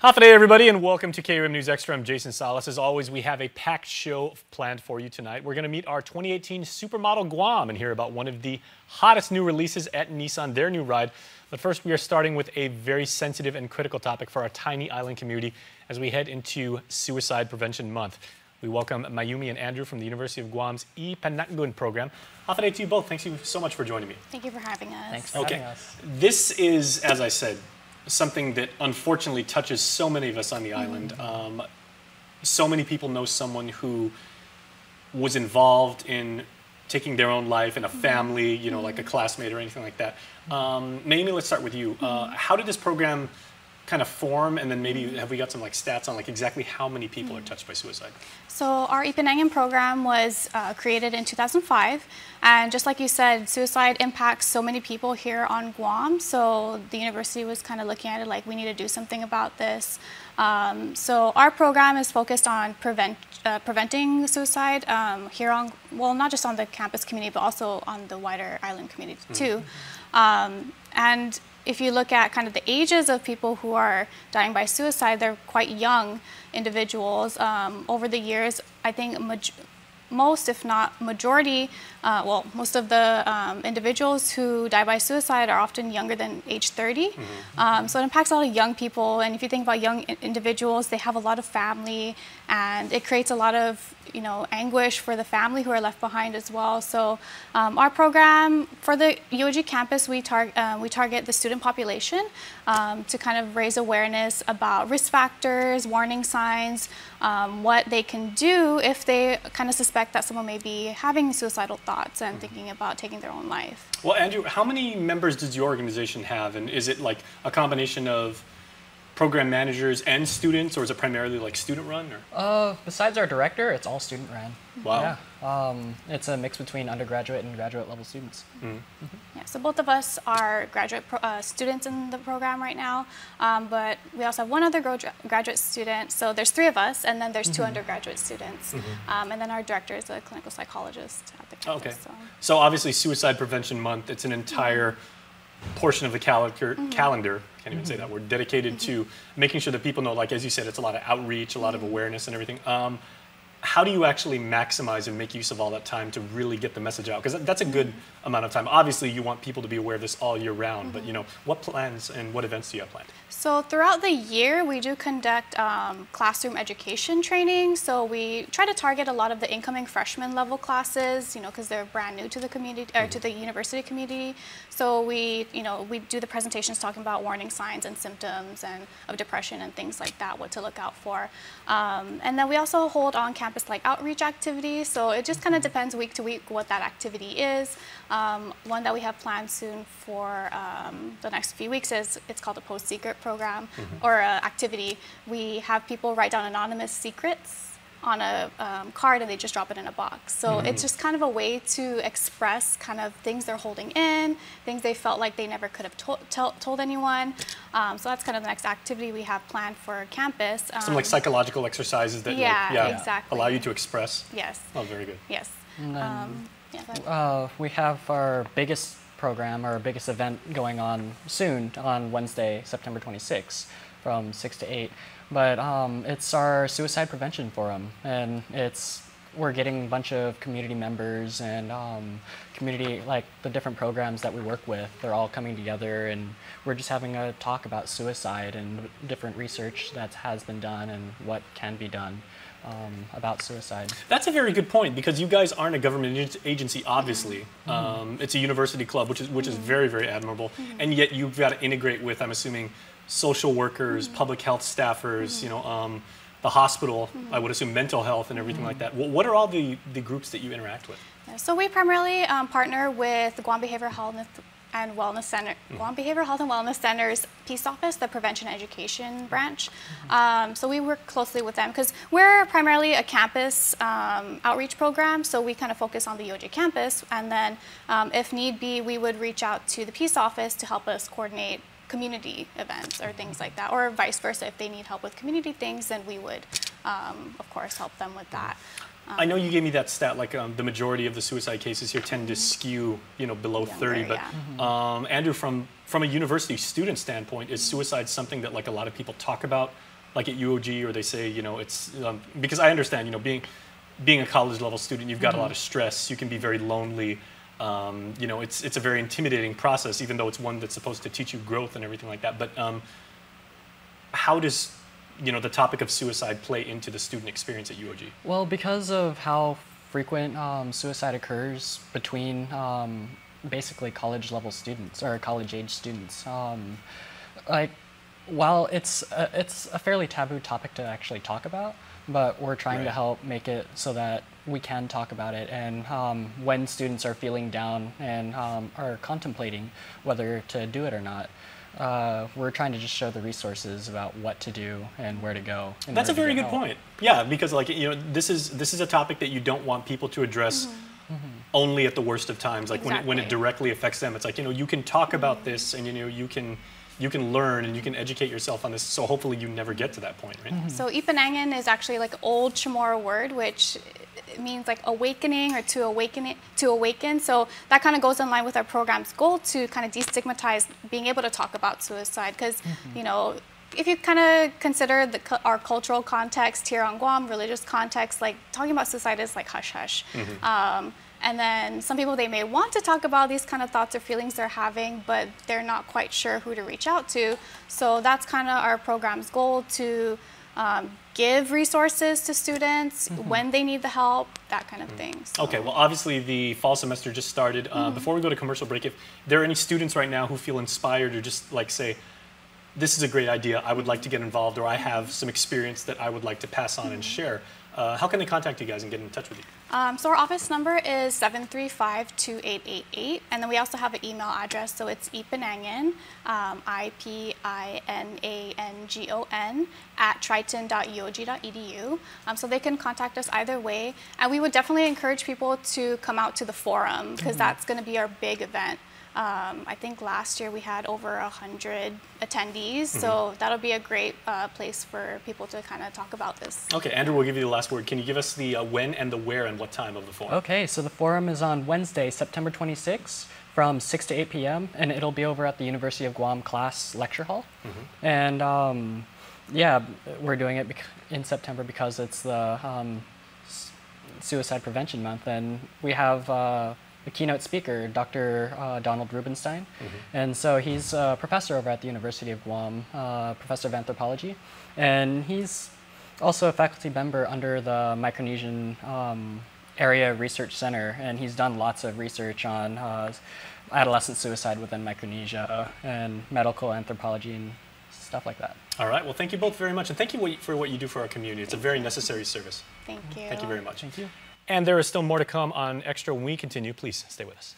Half a day, everybody, and welcome to KUM News Extra. I'm Jason Salas. As always, we have a packed show planned for you tonight. We're going to meet our 2018 Supermodel Guam and hear about one of the hottest new releases at Nissan, their new ride. But first, we are starting with a very sensitive and critical topic for our tiny island community as we head into Suicide Prevention Month. We welcome Mayumi and Andrew from the University of Guam's E. Panakgun program. Half a day to you both. Thank you so much for joining me. Thank you for having us. Thanks for having us. This is, as I said, something that unfortunately touches so many of us on the island. So many people know someone who was involved in taking their own life in a family, you know, like a classmate or anything like that. Maybe let's start with you. How did this program kind of form, and then maybe have we got some like stats on like exactly how many people are touched by suicide? So our Ipanangin program was created in 2005, and just like you said, suicide impacts so many people here on Guam, so the university was kind of looking at it like we need to do something about this. So our program is focused on preventing suicide here on, well, not just on the campus community, but also on the wider island community too. And if you look at kind of the ages of people who are dying by suicide, they're quite young individuals. Over the years, I think most, if not majority, most of the individuals who die by suicide are often younger than age 30. So it impacts a lot of young people, and if you think about young individuals, they have a lot of family, and it creates a lot of, you know, anguish for the family who are left behind as well. So our program for the UOG campus, we target the student population to kind of raise awareness about risk factors, warning signs, what they can do if they kind of suspect that someone may be having suicidal thoughts and thinking about taking their own life. Well, Andrew, how many members does your organization have, and is it like a combination of program managers and students, or is it primarily like student run? Or? Besides our director, it's all student run. Wow. Yeah. It's a mix between undergraduate and graduate level students. Yeah, so both of us are graduate students in the program right now, but we also have one other graduate student. So there's 3 of us, and then there's 2 undergraduate students. And then our director is a clinical psychologist at the campus. Okay. So obviously Suicide Prevention Month, it's an entire portion of the calendar, can't even say that word, dedicated to making sure that people know, like as you said, it's a lot of outreach, a lot of awareness and everything. How do you actually maximize and make use of all that time to really get the message out? Because that's a good amount of time. Obviously, you want people to be aware of this all year round, but you know, what plans and what events do you have planned? So throughout the year, we do conduct classroom education training. So we try to target a lot of the incoming freshman level classes, you know, because they're brand new to the community or to the university community. So we do the presentations talking about warning signs and symptoms and of depression and things like that, what to look out for. And then we also hold on-campus like outreach activities. So it just kind of depends week to week what that activity is. One that we have planned soon for the next few weeks it's called a post-secret program or activity. We have people write down anonymous secrets on a card, and they just drop it in a box. So it's just kind of a way to express kind of things they're holding in, things they felt like they never could have told anyone. So that's kind of the next activity we have planned for campus. Some like psychological exercises that exactly. allow you to express. Yes. Oh, very good. Yes. And then, we have our biggest program, our biggest event going on soon on Wednesday, September 26th from 6 to 8. But it's our Suicide Prevention Forum, and we're getting a bunch of community members and community, like the different programs that we work with, they're all coming together, and we're just having a talk about suicide and different research that has been done and what can be done about suicide. That's a very good point, because you guys aren't a government agency, obviously. It's a university club, which is very, very admirable, and yet you've got to integrate with, I'm assuming, social workers, public health staffers, you know, the hospital, I would assume mental health and everything like that. What are all the groups that you interact with? Yeah, so we primarily partner with the Guam Behavioral Health and Wellness Center, Guam Behavioral Health and Wellness Center's Peace Office, the Prevention Education branch. So we work closely with them because we're primarily a campus outreach program. So we kind of focus on the UOG campus, and then if need be, we would reach out to the Peace Office to help us coordinate community events or things like that, or vice versa. If they need help with community things, then we would, of course, help them with that. I know you gave me that stat, like the majority of the suicide cases here tend to skew, you know, below 30. But Andrew, from a university student standpoint, is suicide something that like a lot of people talk about like at UOG, or they say, you know, it's because I understand, you know, being a college level student, you've got a lot of stress. You can be very lonely. You know, it's a very intimidating process, even though it's one that's supposed to teach you growth and everything like that. But how does, you know, the topic of suicide play into the student experience at UOG? Well, because of how frequent suicide occurs between basically college level students or college age students, like, while it's a fairly taboo topic to actually talk about, but we're trying to help make it so that we can talk about it. And when students are feeling down and are contemplating whether to do it or not, we're trying to just show the resources about what to do and where to go. That's a very good point. Yeah, because, like, you know, this is a topic that you don't want people to address only at the worst of times. Like when it directly affects them, it's like, you know, you can talk about this, and, you know, you can learn and you can educate yourself on this, so hopefully you never get to that point, right? So Ipanangin is actually like old Chamorro word, which means like awakening or to awaken. So that kind of goes in line with our program's goal to kind of destigmatize being able to talk about suicide, because you know, if you kind of consider our cultural context here on Guam, religious context, like talking about suicide is like hush hush. And then some people, they may want to talk about these kind of thoughts or feelings they're having, but they're not quite sure who to reach out to. So that's kind of our program's goal, to give resources to students when they need the help, that kind of thing. So. Okay, well, obviously the fall semester just started. Before we go to commercial break, if there are any students right now who feel inspired or just like say, this is a great idea, I would like to get involved, or I have some experience that I would like to pass on and share, how can they contact you guys and get in touch with you? So our office number is 735-2888, and then we also have an email address, so it's ipanangin, IPINANGON, @triton.uog.edu. So they can contact us either way, and we would definitely encourage people to come out to the forum, because that's going to be our big event. I think last year we had over 100 attendees, so that'll be a great place for people to kind of talk about this. Okay, Andrew, we'll give you the last word. Can you give us the when and the where and what time of the forum? Okay, so the forum is on Wednesday, September 26th from 6 to 8 p.m. and it'll be over at the University of Guam Class Lecture Hall. And yeah, we're doing it in September because it's the Suicide Prevention Month, and we have the keynote speaker, Dr. Donald Rubenstein. And so he's a professor over at the University of Guam, professor of anthropology. And he's also a faculty member under the Micronesian Area Research Center. And he's done lots of research on adolescent suicide within Micronesia and medical anthropology and stuff like that. All right, well, thank you both very much. And thank you for what you do for our community. It's a very necessary service. Thank you. Thank you very much. Thank you. And there is still more to come on Extra when we continue. Please stay with us.